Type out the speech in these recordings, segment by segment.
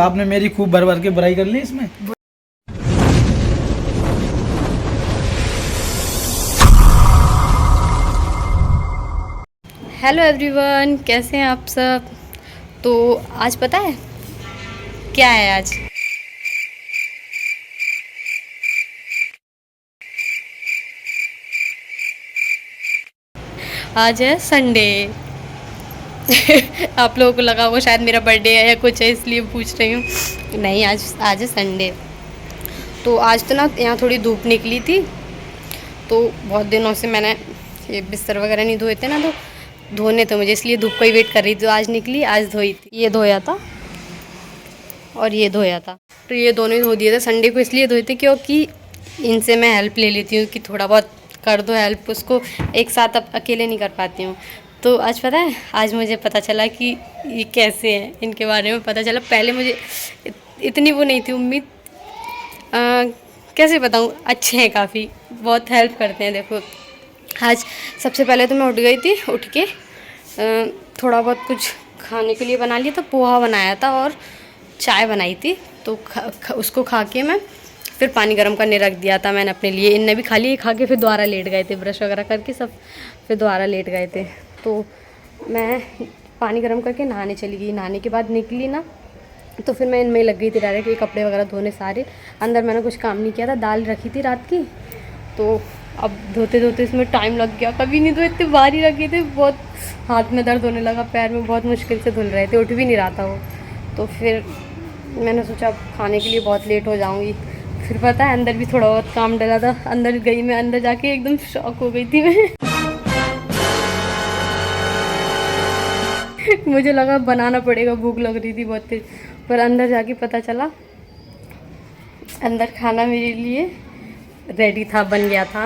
आपने मेरी खूब भर भर के बुराई कर ली इसमें। हेलो एवरीवन, कैसे हैं आप सब। तो आज पता है क्या है? आज है संडे। आप लोगों को लगा होगा शायद मेरा बर्थडे है या कुछ है, इसलिए पूछ रही हूँ। नहीं, आज है संडे। तो आज तो ना यहाँ थोड़ी धूप निकली थी, तो बहुत दिनों से मैंने ये बिस्तर वगैरह नहीं धोए थे ना, तो धोने थे मुझे, इसलिए धूप का ही वेट कर रही थी। तो आज निकली, आज धोई थी। ये धोया था और ये धोया था, तो ये दोनों ही धो दिए थे। संडे को इसलिए धोए थे क्योंकि इनसे मैं हेल्प ले लेती हूँ कि थोड़ा बहुत कर दो हेल्प, उसको एक साथ अब अकेले नहीं कर पाती हूँ। तो आज पता है, आज मुझे पता चला कि ये कैसे हैं, इनके बारे में पता चला। पहले मुझे इतनी वो नहीं थी उम्मीद, कैसे बताऊँ, अच्छे हैं काफ़ी, बहुत हेल्प करते हैं। देखो आज सबसे पहले तो मैं उठ गई थी, उठ के थोड़ा बहुत कुछ खाने के लिए बना लिया था। पोहा बनाया था और चाय बनाई थी, तो उसको खा के मैं फिर पानी गर्म करने रख दिया था मैंने अपने लिए। इनने भी खा लिए, खा के फिर दोबारा लेट गए थे, ब्रश वगैरह करके सब फिर दोबारा लेट गए थे। तो मैं पानी गर्म करके नहाने चली गई। नहाने के बाद निकली ना, तो फिर मैं इनमें लग गई थी डायरेक्ट, ये कपड़े वगैरह धोने सारे। अंदर मैंने कुछ काम नहीं किया था, दाल रखी थी रात की, तो अब धोते धोते इसमें टाइम लग गया। कभी नहीं धोए, इतने भारी रखे थे, बहुत हाथ में दर्द होने लगा, पैर में बहुत मुश्किल से धुल रहे थे, उठ भी नहीं रहा था वो। तो फिर मैंने सोचा अब खाने के लिए बहुत लेट हो जाऊंगी। फिर पता है अंदर भी थोड़ा बहुत काम डला था, अंदर गई मैं, अंदर जाके एकदम शॉक हो गई थी मैं। मुझे लगा बनाना पड़ेगा, भूख लग रही थी बहुत तेज, पर अंदर जाके पता चला अंदर खाना मेरे लिए रेडी था, बन गया था।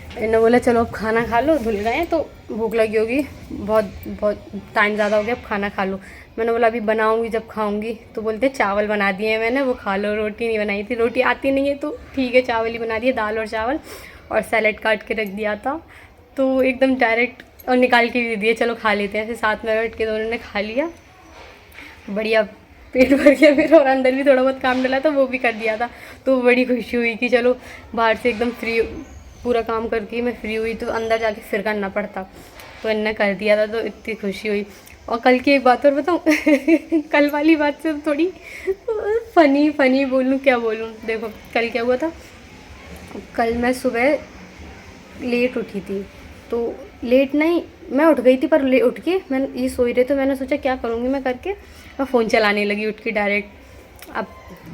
इन्होंने बोला चलो अब खाना खा लो, धुल गए हैं तो भूख लगी होगी, बहुत बहुत टाइम ज़्यादा हो गया, अब खाना खा लो। मैंने बोला अभी बनाऊंगी जब खाऊंगी। तो बोलते चावल बना दिए हैं मैंने, वो खा लो। रोटी नहीं बनाई थी, रोटी आती नहीं है तो ठीक है, चावल ही बना दिए, दाल और चावल, और सैलेड काट के रख दिया था। तो एकदम डायरेक्ट और निकाल के भी दे दिए, चलो खा लेते हैं। फिर साथ में बैठ के दोनों ने खा लिया, बढ़िया पेट भर गया फिर। और अंदर भी थोड़ा बहुत काम डला था, वो भी कर दिया था। तो बड़ी खुशी हुई कि चलो बाहर से एकदम फ्री, पूरा काम करके मैं फ्री हुई, तो अंदर जाके फिर करना पड़ता, तो इनने कर दिया था, तो इतनी खुशी हुई। और कल की एक बात और बताऊँ। कल वाली बात से थोड़ी फनी बोलूँ, क्या बोलूँ। देखो कल क्या हुआ था, कल मैं सुबह लेट उठी थी। तो लेट नहीं, मैं उठ गई थी, पर उठ के मैं ये सोई रही, तो मैंने सोचा क्या करूँगी मैं करके, मैं फ़ोन चलाने लगी उठ के डायरेक्ट। अब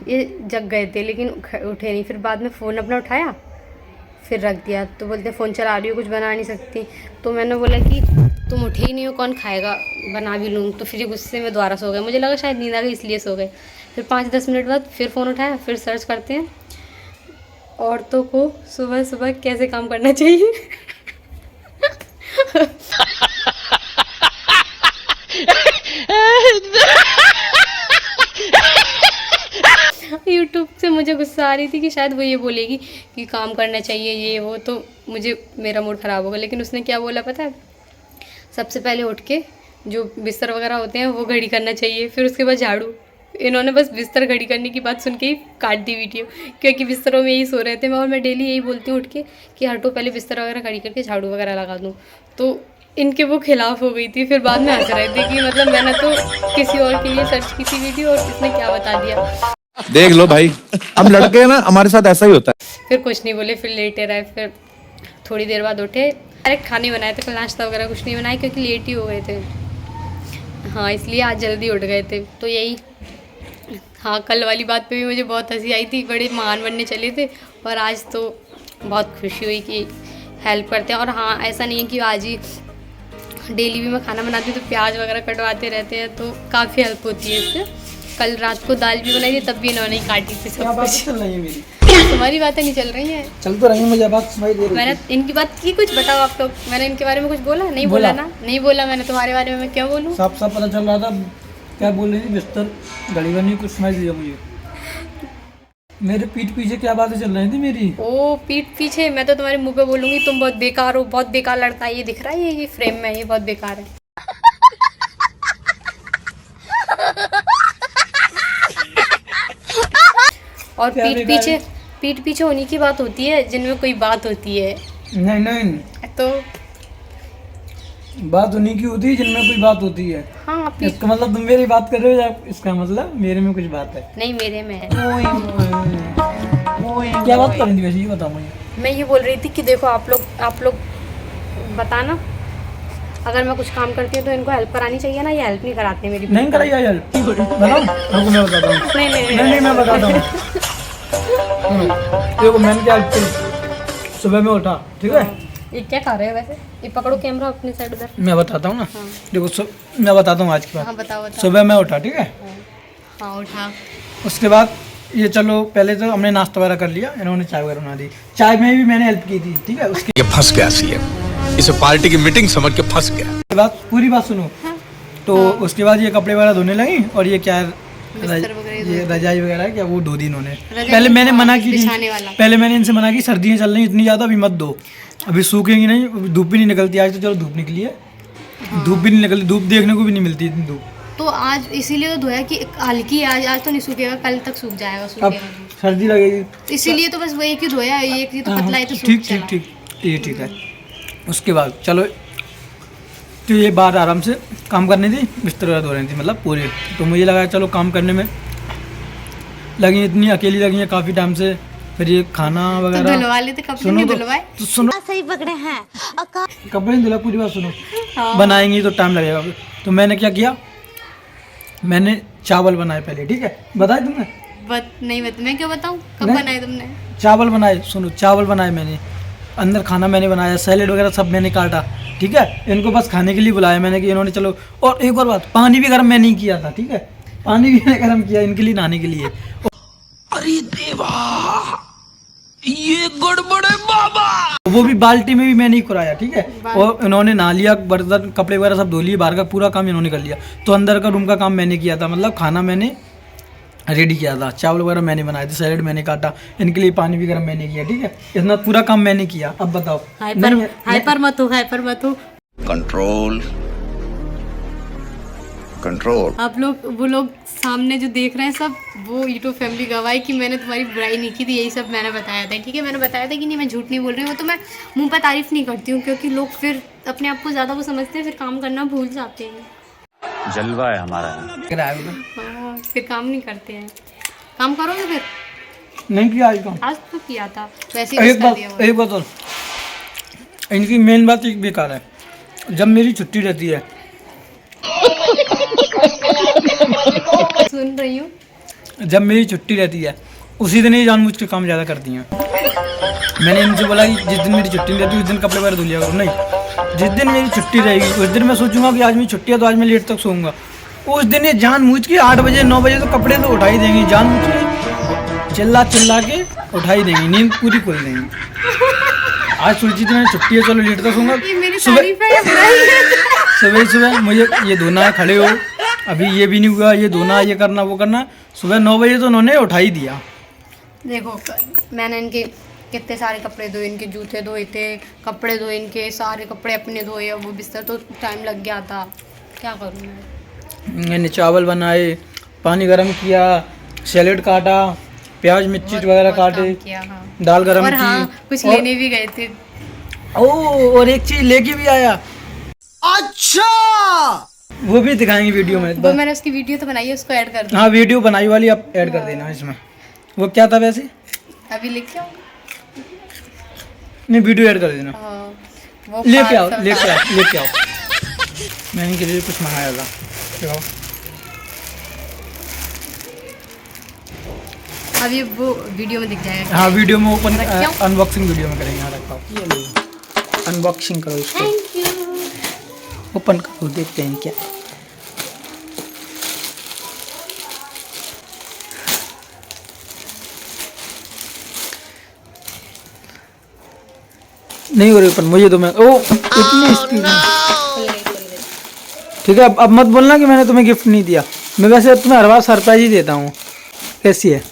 ये जग गए थे लेकिन उठे नहीं। फिर बाद में फ़ोन अपना उठाया, फिर रख दिया। तो बोलते फ़ोन चला रही हो, कुछ बना नहीं सकती। तो मैंने बोला कि तुम उठे ही नहीं हो, कौन खाएगा, बना भी लूँ। तो फिर ये गुस्से में दोबारा सो गए, मुझे लगा शायद नींद आ गई इसलिए सो गए। फिर 5-10 मिनट बाद फिर फ़ोन उठाया, फिर सर्च करते हैं औरतों को सुबह सुबह कैसे काम करना चाहिए। यूट्यूब से मुझे गुस्सा आ रही थी कि शायद वो ये बोलेगी कि काम करना चाहिए ये वो, तो मुझे मेरा मूड ख़राब होगा। लेकिन उसने क्या बोला पता है, सबसे पहले उठ के जो बिस्तर वगैरह होते हैं वो घड़ी करना चाहिए, फिर उसके बाद झाड़ू। इन्होंने बस बिस्तर घड़ी करने की बात सुन के ही काट दी वीडियो, क्योंकि बिस्तरों में यही सो रहे थे मैं, और मैं डेली यही बोलती हूँ उठ के कि हटो पहले बिस्तर वगैरह घड़ी करके झाड़ू वगैरह लगा दूँ। तो इनके वो खिलाफ हो गई थी। फिर बाद में हंस रहे थे कि मतलब मैंने तो किसी और के लिए सर्च की थी वीडियो और इसने क्या बता दिया। देख लो भाई, हम लड़के हैं ना, हमारे साथ ऐसा ही होता है। फिर कुछ नहीं बोले, फिर लेटे रहे। फिर थोड़ी देर बाद उठे, डायरेक्ट खाने बनाए थे, कल नाश्ता वगैरह कुछ नहीं बनाया क्योंकि लेट ही हो गए थे। हाँ, इसलिए आज जल्दी उठ गए थे। तो यही, हाँ, कल वाली बात पे भी मुझे बहुत हंसी आई थी, बड़े महान बनने चले थे, और आज तो बहुत खुशी हुई कि हेल्प करते हैं। और हाँ, ऐसा नहीं है कि आज ही, डेली भी मैं खाना बनाती हूँ तो प्याज वगैरह कटवाते रहते हैं, तो काफ़ी हेल्प होती है इससे। कल रात को दाल भी बनाई थी, तब भी इन्होंने ही काटी थी सब कुछ। चल रही है मेरी, तुम्हारी बातें नहीं चल रही हैं। चल तो रही, मुझे बात सुनाई दे रही। मैंने इनकी बात की, कुछ बताओ आप लोग। मैंने इनके बारे में कुछ बोला? नहीं बोला ना, नहीं बोला मैंने तुम्हारे बारे में, मैं क्यों बोलूँ। साफ साफ पता चल रहा था क्या बोल रही थी, बिस्तर घड़ी बनी, कुछ सुनाई दिया मुझे। मेरे पीठ पीछे क्या बातें चल रही थी मेरी। ओ पीठ पीछे, मैं तो तुम्हारे मुंह पे बोलूंगी तुम बहुत बेकार हो, बहुत बेकार लड़का है, ये दिख रहा है, ये फ्रेम में ये बहुत बेकार है। और क्या बिगाड़ी? पीठ पीछे होने की बात होती है जिनमें कोई बात होती है। नहीं नहीं, तो बात उन्हीं की होती है जिनमें कोई बात होती है। हाँ, पीठ इसका मतलब तुम मेरी बात कर रहे हो या इसका मतलब मेरे में कुछ बात है? नहीं, मेरे में है। क्या बात कर रही थी वैसे, ये बताओ मुझे। मैं ये बोल रही थी कि देखो आप लोग बताना, अगर मैं कुछ काम करती हूँ तो इनको हेल्प करानी चाहिए ना, ये हेल्प नहीं कराते मेरी। नहीं कराइए हेल्प, बताओ रुको मैं बताता हूँ। नहीं मैं बताता हूँ। सुनो, देखो मैंने क्या हेल्प की, सुबह में उठा, ठीक है। ये क्या खा रहे हो वैसे? ये पकड़ो कैमरा अपनी साइड उधर। मैं बताता हूँ ना, हाँ। देखो मैं बताता हूँ आज की हाँ, बात। बताओ। सुबह मैं उठा, ठीक है। हाँ, उठा। उसके बाद ये चलो पहले तो हमने नाश्ता वगैरह कर लिया, इन्होंने चाय वगैरह बना दी, चाय में भी मैंने हेल्प की थी, ठीक है। उसके ये फंस गया सीएम, इसे पार्टी की मीटिंग समझ के फंस गया। बाद पूरी बात सुनो। तो उसके बाद ये कपड़े वगैरह धोने लगी, और ये क्या है, बिस्तर वगैरह ये रजाई वगैरह है क्या, वो धो दी इन्होंने। रजाई पहले मैंने हाँ, मना की थी, बिछाने वाला। पहले मैंने इनसे मना की सर्दियाँ चल रही इतनी ज़्यादा, अभी मत दो, अभी सूखेंगी नहीं, धूप भी नहीं निकलती। आज तो चलो धूप निकली है, धूप भी नहीं निकलती, धूप देखने को भी नहीं मिलती इतनी धूप। तो आज इसीलिए तो धोया कि हल्की है, आज तो नहीं सूखेगा, कल तक सूख जाएगा, अब सूखेगा। सर्दी लगेगी, इसीलिए तो बस वो एक ही धोया है, एक ही तो पतला है तो सूख ठीक चला। ठीक ठीक, ये ठीक है। उसके बाद चलो, तो ये बाहर आराम से काम करनी थी, बिस्तर वगैरह धो रही थी, मतलब पूरे। तो मुझे लगा चलो काम करने में लगी, इतनी अकेली लगी है काफ़ी टाइम से। फिर ये खाना तो वगैरह धुलवा लेते, कपड़े सुनो नहीं तो, धुलवाए। तो सुनो, सही पकड़े हैं। कपड़े नहीं धुला, पूरी बात सुनो। हाँ। बनाएंगी तो टाइम लगेगा। तो मैंने क्या किया, मैंने चावल बनाए पहले, ठीक है। बताए तुमने? मैं क्यों बताऊँ, कब नहीं। बनाए तुमने? चावल बनाए, सुनो, चावल बनाए मैंने, अंदर खाना मैंने बनाया, सैलेड वगैरह सब मैंने काटा, ठीक है। इनको बस खाने के लिए बुलाया मैंने कि इन्होंने चलो। और एक और बात, पानी भी गर्म मैंने ही किया था, ठीक है। पानी भी मैंने गर्म किया इनके लिए नहाने के लिए। अरे देवा, ये गड़बड़ है बाबा। वो भी बाल्टी में भी मैंने ही कराया, ठीक है। और इन्होंने नहा लिया, बर्तन कपड़े वगैरह सब धो लिए, बाहर का पूरा काम इन्होंने कर लिया। तो अंदर का रूम का काम मैंने किया था, मतलब खाना मैंने रेडी किया था, चावल वगैरह मैंने बनाए थे, सैलेड मैंने काटा, इनके लिए पानी भी गर्म मैंने किया, ठीक है। इतना पूरा काम मैंने किया। अब बताओ। हाइपर मत हो। Control control. आप लोग, वो लोग सामने जो देख रहे हैं सब, वो यूट्यूब फैमिली गवाही कि मैंने तुम्हारी बुराई नहीं की थी, यही सब मैंने बताया था, ठीक है। मैंने बताया था कि नहीं, मैं झूठ नहीं बोल रही हूँ। वो तो मैं मुंह पर तारीफ नहीं करती हूँ, क्योंकि लोग फिर अपने आप को ज़्यादा वो समझते हैं, फिर काम करना भूल जाते हैं। जलवा है हमारा। हाँ, फिर काम नहीं करते हैं। काम करोगे फिर? नहीं किया आज काम। आज तो किया था, वैसे ही बता दिया वो। एक बात और, इनकी मेन बात एक बेकार है। जब मेरी छुट्टी रहती है, सुन रही हूँ। जब मेरी छुट्टी रहती है उसी दिन ही जानबूझ के काम ज़्यादा करती हैं। मैंने इनसे बोला कि जिस दिन मेरी छुट्टी रहती है उस दिन कपड़े वगैरह धुल लिया करो। नहीं, जिस दिन मेरी छुट्टी रहेगी उस दिन मैं सोचूंगा कि आज मेरी छुट्टी है तो आज मैं लेट तक सोऊंगा, उस दिन ये जानबूझ के 8 बजे 9 बजे तो कपड़े तो उठा ही देंगी, जानबूझ के चिल्ला के उठा ही देंगी, नींद पूरी खोल देंगी। आज सोची थी मैंने छुट्टी है, चलो लेट तक सोऊंगा। ये मेरी तारीफ है या बुराई है? सुबह मुझे ये धोना है, खड़े हो, अभी ये भी नहीं हुआ, ये धोना, ये करना, वो करना। सुबह 9 बजे तो उन्होंने उठा ही दिया। देखो, मैंने इनके कितने सारे कपड़े धोए, इनके जूते धोए थे, कपड़े धोए, इनके सारे कपड़े अपने धोए, और वो बिस्तर तो टाइम लग गया था, क्या करूँ मैं। मैंने चावल बनाए, पानी गर्म किया, सैलेड काटा, प्याज मिर्ची वगैरह बहुत काटे, काम किया, हाँ। दाल गरम और की। हाँ, कुछ और- लेने भी गए थे। और एक चीज लेके भी आया। अच्छा, वो भी दिखाएंगे वीडियो में। वो मैंने उसकी वीडियो तो बनाई है, उसको ऐड कर दो। हाँ, वीडियो बनाई वाली आप ऐड कर देना इसमें। वो क्या था वैसे? अभी लिख आओ। नहीं, वीडियो ऐड कर देना। हाँ, वो लेके आओ, पार्सल लेके था। आओ, लेके आओ। मैंने इनके लिए कुछ मंगाया था, दिखाओ। अब ये वो वीडियो में दिख जाएगा। हाँ, वीडियो में ओपन रखियो? अनबॉक्सिंग वीडियो में करेंगे। हाँ, रखा ये लो, अनबॉक्सिंग करो इसको, थैंक यू। ओपन करो, देखते हैं क्या। नहीं हो रही ओपन, मुझे तो मैं इतनी स्पीड में। ठीक है, अब मत बोलना कि मैंने तुम्हें गिफ्ट नहीं दिया। मैं वैसे तुम्हें हर बार सरप्राइज ही देता हूँ। कैसी है,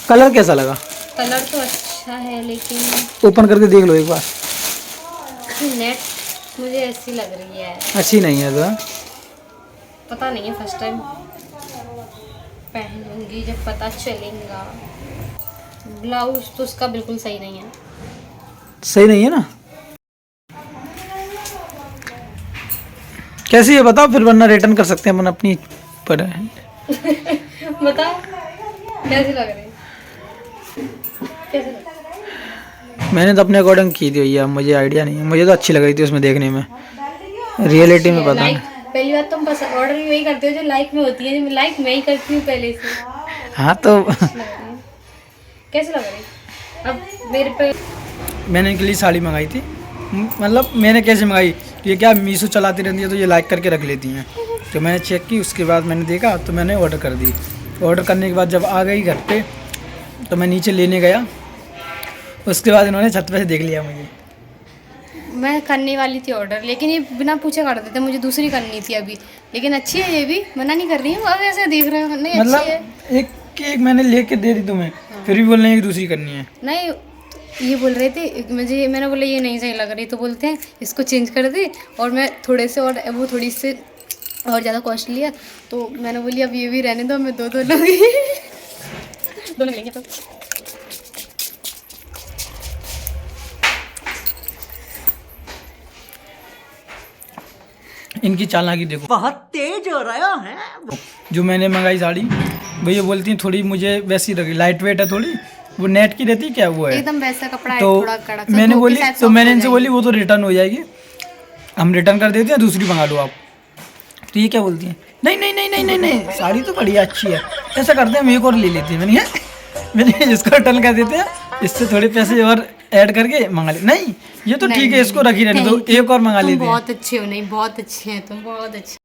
कलर कैसा लगा? कलर तो अच्छा है, लेकिन ओपन करके देख लो एक बार। नेट मुझे ऐसी लग रही है, अच्छी नहीं है तो। पता नहीं है, फर्स्ट टाइम पहनूंगी जब पता चलेगा। ब्लाउज तो उसका बिल्कुल सही नहीं है। सही नहीं है ना? कैसी है बताओ फिर, वरना रिटर्न कर सकते हैं अपन अपनी पर। बताओ कैसी लग रही है? कैसी लग रही है? मैंने तो अपने अकॉर्डिंग की थी भैया, मुझे आइडिया नहीं है, मुझे तो अच्छी लग रही थी उसमें देखने में, रियलिटी में पता नहीं। पहली बात तुम ऑर्डर भी वही करते हो जो लाइक में होती है, जो लाइक मैं ही करती हूँ पहले से। हाँ तो कैसे लग रही? अब मेरे पे मैंने इनके लिए साड़ी मंगाई थी, मतलब मैंने कैसे मंगाई, ये क्या मीशो चलाती रहती है तो ये लाइक करके रख लेती हैं, तो मैंने चेक की, उसके बाद मैंने देखा तो मैंने ऑर्डर कर दी। ऑर्डर करने के बाद जब आ गई घर पे तो मैं नीचे लेने गया, उसके बाद इन्होंने छत पे से देख लिया मुझे। मैं करने वाली थी ऑर्डर, लेकिन ये बिना पूछे कर देते, मुझे दूसरी करनी थी अभी। लेकिन अच्छी है ये भी, मना नहीं कर रही हूँ। अब ऐसे देख रहे हो नहीं मतलब अच्छी है। एक मैंने लेके दे दी तुम्हें, फिर भी बोल रहे हैं कि दूसरी करनी है। नहीं ये बोल रहे थे मुझे, मैंने बोला ये नहीं सही लग रही, तो बोलते हैं इसको चेंज कर दे, और मैं थोड़े से और वो थोड़ी से और ज़्यादा कॉस्टली है, तो मैंने बोली अब ये भी रहने दो, मैं दो लूँगी। दोनों लेंगे तो इनकी चालाकी देखो, बहुत तेज हो रहा है। जो मैंने मंगाई साड़ी, भैया बोलती हैं थोड़ी मुझे वैसी लगी, लाइट वेट है थोड़ी, वो नेट की रहती क्या वो है एकदम वैसा कपड़ा है, तो थोड़ा कड़क। मैंने बोली, तो मैंने इनसे बोली वो तो रिटर्न हो जाएगी, हम रिटर्न कर देते हैं, दूसरी मंगा लो आप। तो ये क्या बोलती हैं, नहीं नहीं नहीं नहीं नहीं नहीं साड़ी तो बढ़िया अच्छी है, ऐसा करते हैं हम एक और ले लेते हैं। मैंने इसको रिटर्न कर देते हैं, इससे थोड़े पैसे और ऐड करके मंगा ले। नहीं ये तो ठीक है, इसको रखी रहने दो, एक और मंगा लेते हैं। बहुत अच्छे हो, नहीं बहुत अच्छे हैं तुम, बहुत अच्छे।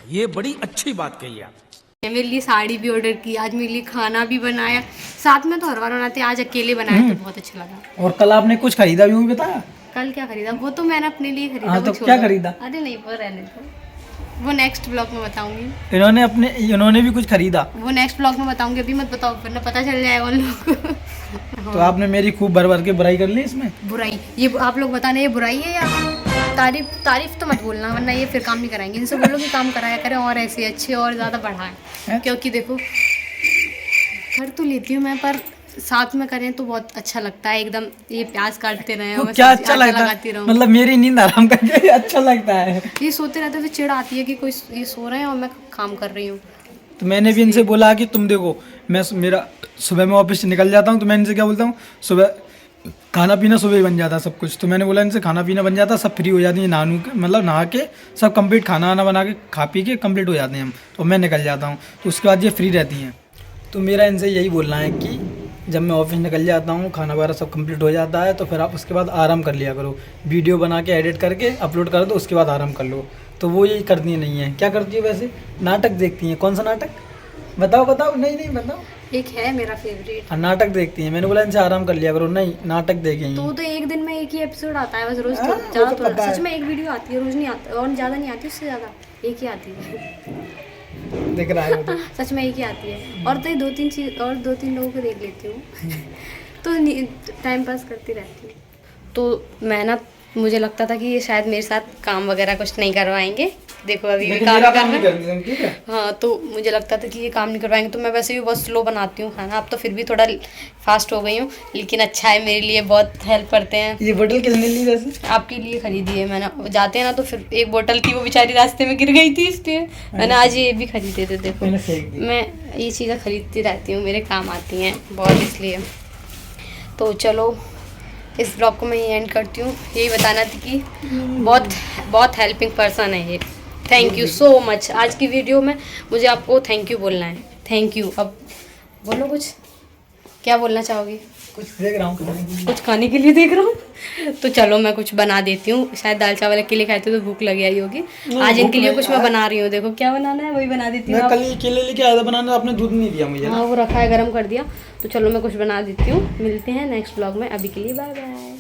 ये बड़ी अच्छी बात कही आप। मेरे लिए साड़ी भी ऑर्डर की, आज मेरे लिए खाना भी बनाया, साथ में तो हर बार बनाते, आज अकेले बनाया तो बहुत अच्छा लगा। और कल आपने कुछ खरीदा भी, वो भी बताया। कल क्या खरीदा? वो तो मैंने अपने लिए खरीदा। हाँ वो तो छोड़ो। क्या खरीदा? अरे नहीं वो रहने दो, वो नेक्स्ट ब्लॉग में बताऊंगी। इन्होंने भी कुछ खरीदा, वो नेक्स्ट ब्लॉग में बताऊंगी, अभी मत बताओ वरना पता चल जाएगा उन लोगों को। तो आपने मेरी खूब भर भर के बुराई कर ली इसमें। बुराई ये आप लोग बताने, ये बुराई है या तारीफ तो मत बोलना, वरना ये फिर काम नहीं कराएंगे। इनसे बोलो कि काम कराया करें और ऐसे अच्छे और ज़्यादा बढ़ाएं, क्योंकि देखो कर तो लेती हूँ मैं, पर साथ में करें तो बहुत अच्छा लगता है। एकदम ये प्याज काटते रहे और मैं क्या सब्जी अच्छा आटा लगता लगाती है, रहूं। मतलब मेरी नींद आराम करके अच्छा लगता है। ये सोते रहते फिर चिढ़ आती है कि कोई ये सो रहे हैं और मैं काम कर रही हूँ। तो मैंने भी इनसे बोला कि तुम देखो, मेरा सुबह में ऑफिस से निकल जाता हूँ, तो मैं इनसे क्या बोलता हूँ, सुबह खाना पीना सुबह ही बन जाता सब कुछ, तो मैंने बोला इनसे खाना पीना बन जाता, सब फ्री हो जाती है, मतलब नहा के सब कंप्लीट, खाना वाना बना के खा पी के कंप्लीट हो जाते हैं हम, तो मैं निकल जाता हूँ, तो उसके बाद ये फ्री रहती हैं। तो मेरा इनसे यही बोलना है कि जब मैं ऑफिस निकल जाता हूँ, खाना वगैरह सब कंप्लीट हो जाता है, तो फिर आप उसके बाद आराम कर लिया करो, वीडियो बना के एडिट करके अपलोड कर दो, उसके बाद आराम कर लो। तो वो यही करती नहीं है। क्या करती है वैसे? नाटक देखती हैं। कौन सा नाटक बताओ बताओ? नहीं बताओ। एक है मेरा फेवरेट। नाटक देखती हैं। मैंने बोला इनसे आराम कर लिया करो, नहीं नाटक देखेंगे। तो एक दिन में एक ही एपिसोड आता है बस, रोज हाँ, तो ज़्यादा वो तो पता सच है। में एक वीडियो आती है, रोज नहीं आता और ज़्यादा नहीं आती, उससे ज़्यादा एक ही आती है। दिख रहा है वो तो। सच में एक ही आती है, और तो दो तीन लोगों को देख लेती हूँ। तो टाइम पास करती रहती हूँ। तो मैं ना, मुझे लगता था कि ये शायद मेरे साथ काम वगैरह कुछ नहीं करवाएंगे। देखो अभी भी लेकिन काम मेरा कर काम रहे नहीं हैं। करती तुम, ठीक है? हाँ तो मुझे लगता था कि ये काम नहीं करवाएंगे, तो मैं वैसे भी बहुत स्लो बनाती हूँ खाना, अब तो फिर भी थोड़ा फास्ट हो गई हूँ, लेकिन अच्छा है मेरे लिए, बहुत हेल्प करते हैं। ये बोतल किसने ली वैसे? आपके लिए खरीदी है मैंने, जाते हैं ना तो फिर एक बोतल थी, वो बेचारी रास्ते में गिर गई थी, इसलिए मैंने आज ये भी खरीदे थे। देखो मैंने फेंक दी। मैं ये चीज़ें खरीदती रहती हूँ, मेरे काम आती हैं बहुत, इसलिए। तो चलो इस ब्लॉग को मैं ये एंड करती हूँ, यही बताना था कि बहुत हेल्पिंग पर्सन है ये। Thank you so much. आज की वीडियो में मुझे आपको थैंक यू बोलना है। Thank you. अब बोलो कुछ, क्या बोलना चाहोगे? कुछ देख रहा हूँ, कुछ खाने के लिए देख रहा हूँ। तो चलो मैं कुछ बना देती हूँ, शायद दाल चावल अकेले खाए थे तो भूख लगी आई होगी। आज इनके लिए कुछ मैं बना रही हूँ, देखो क्या बनाना है वही बना देती हूँ। मैं कल केले लेके आया था बनाने, आपने दूध नहीं दिया मुझे। हाँ वो रखा है, गर्म कर दिया। तो चलो मैं कुछ बना देती हूँ, मिलते हैं नेक्स्ट ब्लॉग में, अभी के लिए बाय बाय।